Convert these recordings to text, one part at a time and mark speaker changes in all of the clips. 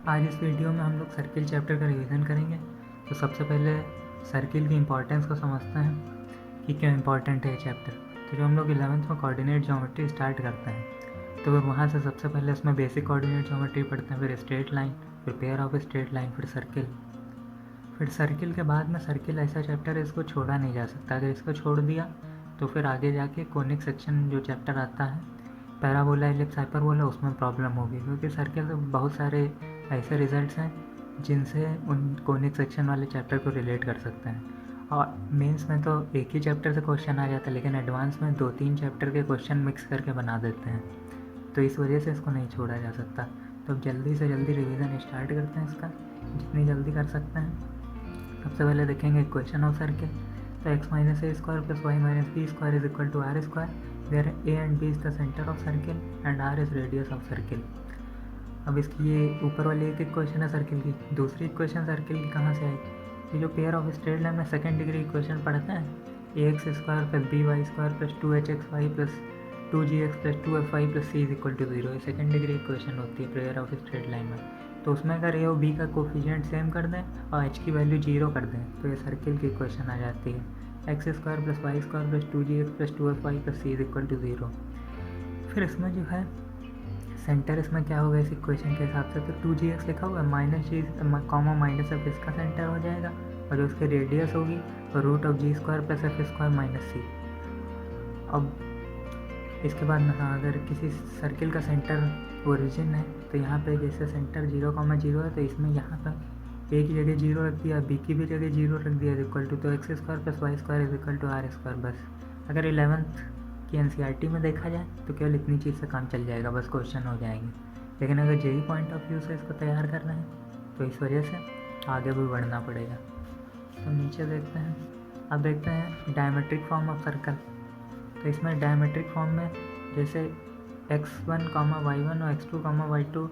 Speaker 1: आज इस वीडियो में हम लोग सर्किल चैप्टर का रिवीजन करेंगे। तो सबसे पहले सर्किल की इम्पोर्टेंस को समझते हैं कि क्यों इम्पोर्टेंट है ये चैप्टर। तो जो हम लोग 11th में कोऑर्डिनेट ज्योमेट्री स्टार्ट करते हैं तो फिर वहाँ से सबसे पहले उसमें बेसिक कोऑर्डिनेट ज्योमेट्री पढ़ते हैं, फिर स्ट्रेट लाइन, फिर पेयर ऑफ स्ट्रेट लाइन, फिर सर्किल। फिर सर्किल के बाद में सर्किल ऐसा चैप्टर है इसको छोड़ा नहीं जा सकता। अगर इसको छोड़ दिया तो फिर आगे जाके कोनिक सेक्शन जो चैप्टर आता है, पैराबोला, इलिप्स, हाइपरबोला, उसमें प्रॉब्लम होगी, क्योंकि सर्किल से बहुत सारे ऐसे रिजल्ट्स हैं जिनसे उन कोनिक सेक्शन वाले चैप्टर को रिलेट कर सकते हैं। और मेंस में तो एक ही चैप्टर से क्वेश्चन आ जाता है, लेकिन एडवांस में 2-3 चैप्टर के क्वेश्चन मिक्स करके बना देते हैं, तो इस वजह से इसको नहीं छोड़ा जा सकता। तो अब जल्दी से जल्दी रिवीजन स्टार्ट करते हैं इसका, जितनी जल्दी कर सकते हैं। सबसे पहले देखेंगे इक्वेशन ऑफ सर्किल। तो x minus a square plus y minus b square is equal to r square, where a and b is the centre of circle and r is radius of circle. अब इसकी ये ऊपर वाली एक equation है circle की, दूसरी equation circle की कहाँ से आई? ये जो पेयर ऑफ स्ट्रेट लाइन में सेकेंड डिग्री इक्वेशन पढ़ते हैं, a x square plus b y square plus 2hxy plus 2gx plus 2fy plus c is equal to 0, ये सेकेंड डिग्री इक्वेशन होती है पेयर ऑफ स्ट्रेट लाइन में। तो उसमें अगर ए और बी का कोफिशिएंट सेम कर दें और एच की वैल्यू 0 कर दें तो ये सर्किल की इक्वेशन आ जाती है, x square plus y square plus 2gx plus 2fy plus c is equal to 0। फिर इसमें जो है सेंटर इसमें क्या होगा इस इक्वेशन के हिसाब से, तो 2gx लिखा हुआ है, minus g comma minus f इसका सेंटर हो जाएगा, और जो उसकी रेडियस होगी वो root of g square plus f square minus c. अब इसके बाद में अगर किसी सर्किल का सेंटर ओरिजिन है तो यहाँ पे जैसे सेंटर 0,0 है, तो इसमें यहाँ पर ए की जगह 0 रख दिया, बी की भी जगह 0 रख दिया, इक्वल टू, तो x square plus y square is equal to r square. बस अगर 11th की एनसीईआरटी में देखा जाए तो केवल इतनी चीज़ से काम चल जाएगा, बस क्वेश्चन हो जाएंगे। लेकिन अगर जेई पॉइंट ऑफ व्यू से इसको तैयार करना है तो इस वजह से आगे भी बढ़ना पड़ेगा। तो नीचे देखते हैं, अब देखते हैं डायमेट्रिक फॉर्म ऑफ सर्कल। तो इसमें डायमेट्रिक फॉर्म में जैसे x1, y1 और x2, y2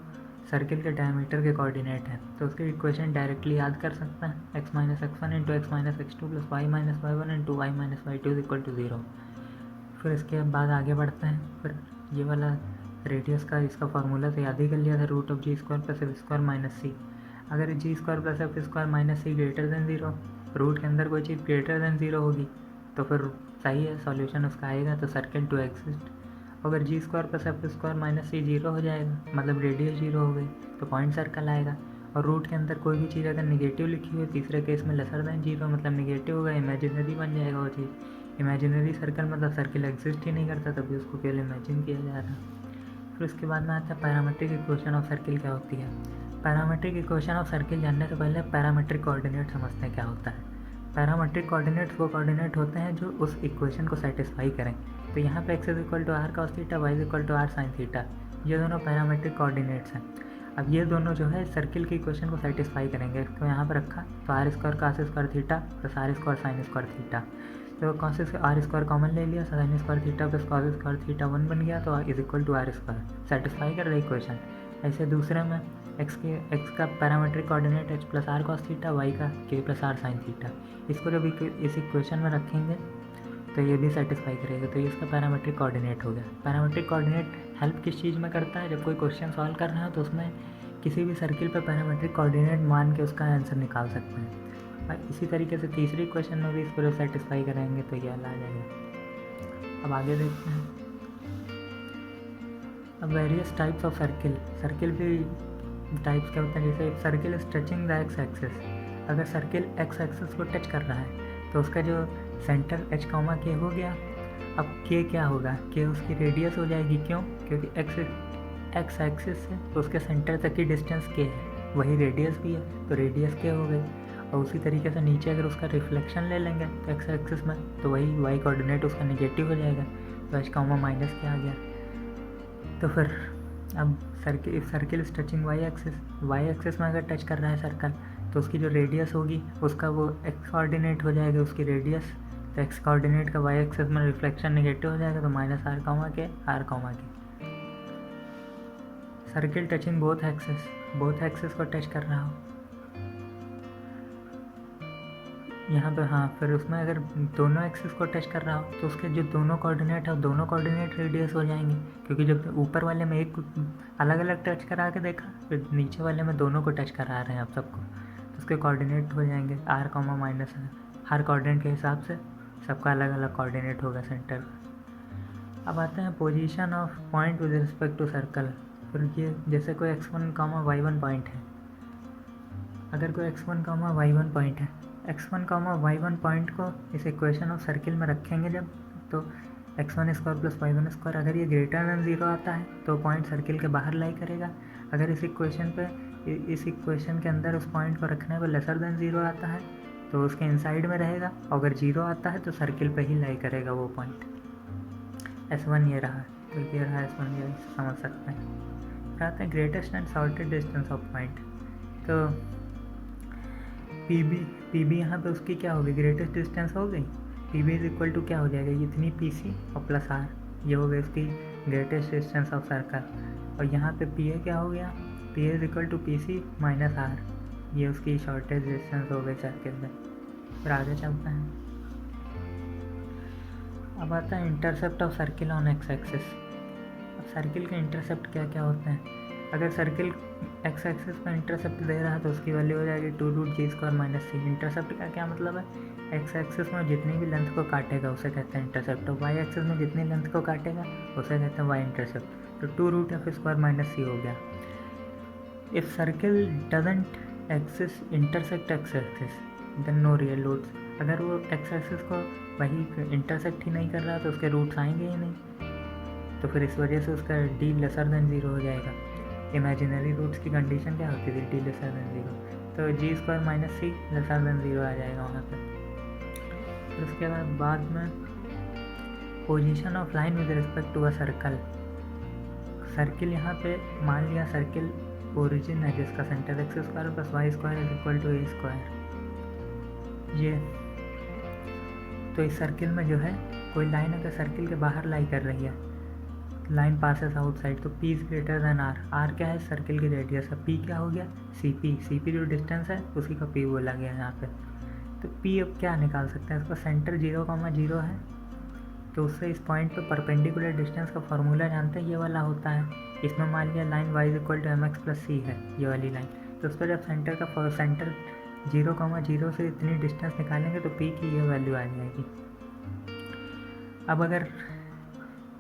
Speaker 1: सर्किल के डायमीटर के कोऑर्डिनेट हैं, तो उसकी इक्वेशन डायरेक्टली याद कर सकते हैं, x minus x1 into x minus x2 plus y minus y1 into y minus y2 is equal to 0। फिर इसके बाद आगे बढ़ते हैं। फिर ये वाला रेडियस का इसका फार्मूला तो याद ही कर लिया था, root of g square plus f square minus c. अगर g square plus f square minus c greater than 0, root के अंदर कोई चीज़ ग्रेटर देन 0 होगी तो फिर सही है, सॉल्यूशन उसका आएगा, तो सर्किल टू एग्जिस्ट। अगर g square plus f square minus c 0 हो जाएगा, मतलब रेडियस 0 हो गई, तो पॉइंट सर्कल आएगा। और रूट के अंदर कोई भी चीज़ अगर निगेटिव लिखी हुई, तीसरे केस में लेसर देन 0, मतलब निगेटिव होगा, इमेजिनरी बन जाएगा वो चीज़। इमेजिनरी सर्कल मतलब सर्किल एग्जिस्ट ही नहीं करता, तभी उसको केवल इमेजिन किया जा रहा है। फिर उसके बाद में आता है पैरामेट्रिक इक्वेशन ऑफ सर्किल क्या होती है। पैरामेट्रिक इक्वेशन ऑफ सर्किल जानने से पहले पैरामेट्रिक कोऑर्डिनेट समझते हैं क्या होता है। पैरामेट्रिक कोऑर्डिनेट्स वो कोऑर्डिनेट होते हैं जो उस इक्वेशन को सेटिस्फाई करें। तो यहाँ पे x is equal to r cos theta, y is equal to r sine theta, ये दोनों पैरामेट्रिक कोऑर्डिनेट्स हैं। अब ये दोनों जो है सर्किल की इक्वेशन को सेटिस्फाई करेंगे। इसको यहाँ पर रखा तो r square cos square theta plus r square sine square theta, तो कॉस आर स्क्वायर कॉमन ले लिया, sine square theta plus cos square theta 1 बन गया, तो is equal to r square, satisfy कर रही इक्वेशन। ऐसे दूसरे में एक्स का parametric coordinate h plus r cos theta, y का k plus are sine theta, इसको जब इस इक्वेशन में रखेंगे तो ये भी सेटिस्फाई करेगा, तो ये इसका पैरामेट्रिक कोऑर्डिनेट हो गया। पैरामेट्रिक कोऑर्डिनेट हेल्प किस चीज़ में करता है? जब कोई क्वेश्चन सॉल्व कर रहे हो तो उसमें किसी भी सर्किल पर पैरामेट्रिक कोऑर्डिनेट मान के उसका आंसर निकाल सकते हैं। और इसी तरीके से तीसरी क्वेश्चन में भी इसको जब सेटिस्फाई करेंगे तो ये आ जाएगा। अब आगे देखते हैं। अब various types of circle, circle भी टाइप्स क्या होते हैं, जैसे circle is touching the x axis. अगर सर्किल एक्स एक्सिस को टच कर रहा है तो उसका जो सेंटर एच कॉमा के हो गया। अब के क्या होगा? के उसकी रेडियस हो जाएगी, क्यों? क्योंकि एक्स एक्सिस से तो उसके सेंटर तक की डिस्टेंस के है, वही रेडियस भी है, तो रेडियस के हो गई। और उसी तरीके से नीचे अगर उसका रिफ्लेक्शन ले लेंगे तो एक्स एक्सिस में, तो वही वाई कोऑर्डिनेट उसका निगेटिव हो जाएगा, तो एच कॉमा माइनस के आ गया। तो फिर अब circle is touching y axis में अगर टच कर रहा है सर्कल तो उसकी जो रेडियस होगी उसका वो एक्स कोऑर्डिनेट हो जाएगा उसकी रेडियस, तो एक्स कोऑर्डिनेट का वाई एक्सिस में रिफ्लेक्शन नेगेटिव हो जाएगा, तो माइनस आर कॉमा के आर कॉमा के। सर्किल टचिंग बोथ एक्सिस को टच कर रहा हो, यहाँ पे हाँ, फिर उसमें अगर दोनों एक्सिस को टच कर रहा हो तो उसके जो दोनों कोऑर्डिनेट है दोनों कोऑर्डिनेट रेडियस हो जाएंगे, क्योंकि जब ऊपर वाले में एक अलग अलग टच करा के देखा, फिर नीचे वाले में दोनों को टच करा रहे हैं आप सबको, तो उसके कोऑर्डिनेट हो जाएंगे r, -r। हर कोऑर्डिनेट के हिसाब से सबका अलग अलग कोऑर्डिनेट होगा सेंटर का। अब आते हैं position of point with respect to circle. फिर ये जैसे कोई x1, y1 पॉइंट है, अगर कोई x1, y1 पॉइंट है, x1, y1 पॉइंट को इस इक्वेशन ऑफ सर्किल में रखेंगे जब, तो x1² + y1², अगर ये ग्रेटर देन 0 आता है तो पॉइंट सर्किल के बाहर लाई करेगा। अगर इस इक्वेशन के अंदर उस पॉइंट को रखने पर लेसर देन 0 आता है तो उसके इनसाइड में रहेगा, और अगर 0 आता है तो सर्किल पे ही लाई करेगा वो पॉइंट। S1 ये रहा, तो ये रहा S1, ये समझ सकते हैं। फिर आते हैं greatest and shortest distance of point. तो PB यहाँ पे उसकी क्या होगी, ग्रेटेस्ट डिस्टेंस हो गई। PB = क्या हो जाएगा, इतनी PC और +R, ये हो गई उसकी ग्रेटेस्ट डिस्टेंस ऑफ सर्कल। और यहाँ पे PA क्या हो गया, PA = PC - R, ये उसकी शॉर्टेस्ट डिस्टेंस हो गई सर्किल में। फिर आगे चलते हैं। अब आता है intercept of circle on x axis. अब सर्किल के इंटरसेप्ट क्या क्या होते हैं। अगर सर्किल x एक्सिस पर इंटरसेप्ट दे रहा है तो उसकी वैल्यू हो जाएगी 2√g² - c। इंटरसेप्ट का क्या मतलब है, x एक्सिस में जितनी भी लेंथ को काटेगा उसे कहते हैं इंटरसेप्ट, और y एक्सिस में जितनी लेंथ को काटेगा उसे कहते हैं y इंटरसेप्ट। तो 2√f² - c हो गया। If circle doesn't axis intersect x axis then no real roots. अगर वो x एक्सिस को वही इंटरसेक्ट ही नहीं कर रहा तो उसके रूट्स आएंगे ही नहीं, तो फिर इस वजह से उसका d लेसर देन 0 हो जाएगा। इमेजिनरी रूट्स की कंडीशन क्या होती थी, d लेसर देन 0, तो g² - c लेसर देन 0 आ जाएगा वहाँ पे। फिर उसके बाद में position of line with respect to a circle. Circle यहाँ पे मान लिया सर्किल ओरिजिन है जिसका सेंटर x² + y² = a²। ये तो इस सर्किल में जो है कोई लाइन अगर सर्किल के बाहर लाई कर रही है, लाइन पासेस आउटसाइड, तो P > R। R क्या है, सर्किल की रेडियस है। P क्या हो गया, CP जो डिस्टेंस है उसी का P बोला गया यहाँ पे। तो P अब क्या निकाल सकते हैं, इसका सेंटर 0,0 है, तो उससे इस पॉइंट पे परपेंडिकुलर डिस्टेंस का फार्मूला जानते हैं, ये वाला होता है। इसमें मान लिया लाइन y = mx + c है, ये वाली लाइन, तो उस पर जब सेंटर 0,0 से इतनी डिस्टेंस निकालेंगे तो P की ये वैल्यू आ जाएगी। अब अगर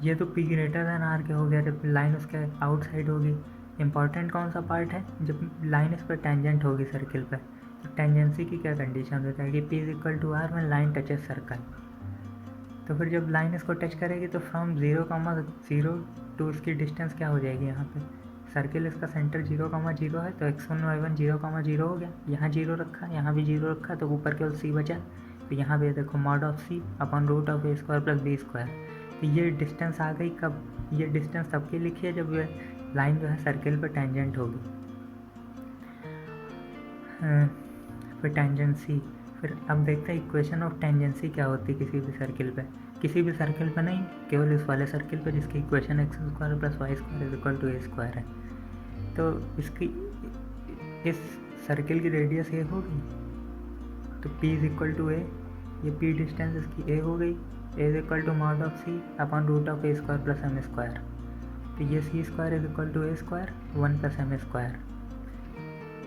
Speaker 1: ये तो P > R के हो गया जब लाइन उसके आउटसाइड होगी। इम्पॉर्टेंट कौन सा पार्ट है, जब लाइन इस पर टेंजेंट होगी सर्किल पर, तो टेंजेंसी की क्या कंडीशन होता है कि P = R में लाइन टचेस सर्कल। तो फिर जब लाइन इसको टच करेगी तो फ्रॉम 0,0 टू इसकी डिस्टेंस क्या हो जाएगी, यहाँ पे सर्किल इसका सेंटर 0,0 है, तो x1 y1 0,0 हो गया, यहाँ 0 रखा, यहाँ भी 0 रखा, तो ऊपर केवल c बचा। तो यहाँ पे देखो mod(c) / √a² + b²। तो ये डिस्टेंस आ गई कब, ये डिस्टेंस तब की लिखी है जब लाइन जो है सर्किल पर टेंजेंट होगी। फिर टेंजेंसी, फिर अब देखते हैं इक्वेशन ऑफ टेंजेंसी क्या होती है किसी भी सर्किल पे। किसी भी सर्किल पे नहीं, केवल इस वाले सर्किल पे जिसकी इक्वेशन x² + y² = a² है। तो इसकी इस सर्किल की रेडियस a होगी, तो P = a, ये P डिस्टेंस इसकी a हो गई, a = mod(c) / √a² + m²। तो ये c² = a², 1 + m²।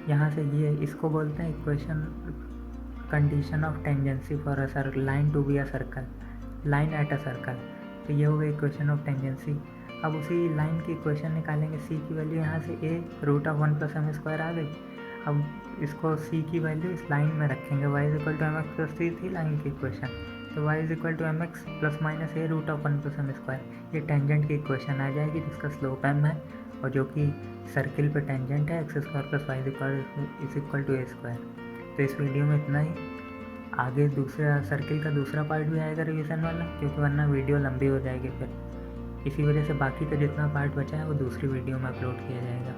Speaker 1: यहाँ से ये इसको बोलते हैं equation condition of tangency for a line to be a circle, line at a circle. तो ये हो गई इक्वेशन ऑफ टेंजेंसी। अब उसी लाइन की इक्वेशन निकालेंगे, c की वैल्यू यहाँ से a √1 + m² आ गई। अब इसको c की वैल्यू इस लाइन में रखेंगे, y = mx + c थी लाइन की इक्वेशन, तो y = mx ± a √1 + m²। ये टेंजेंट की इक्वेशन आ जाएगी जिसका स्लोप m है और जो कि सर्किल पे टेंजेंट है, x² + y = a²। तो इस वीडियो में इतना ही। आगे दूसरा सर्किल का दूसरा पार्ट भी आएगा रिवीजन वाला, क्योंकि वरना वीडियो लंबी हो जाएगी फिर। इसी वजह से बाकी का जितना पार्ट बचा है वो दूसरी वीडियो में अपलोड किया जाएगा।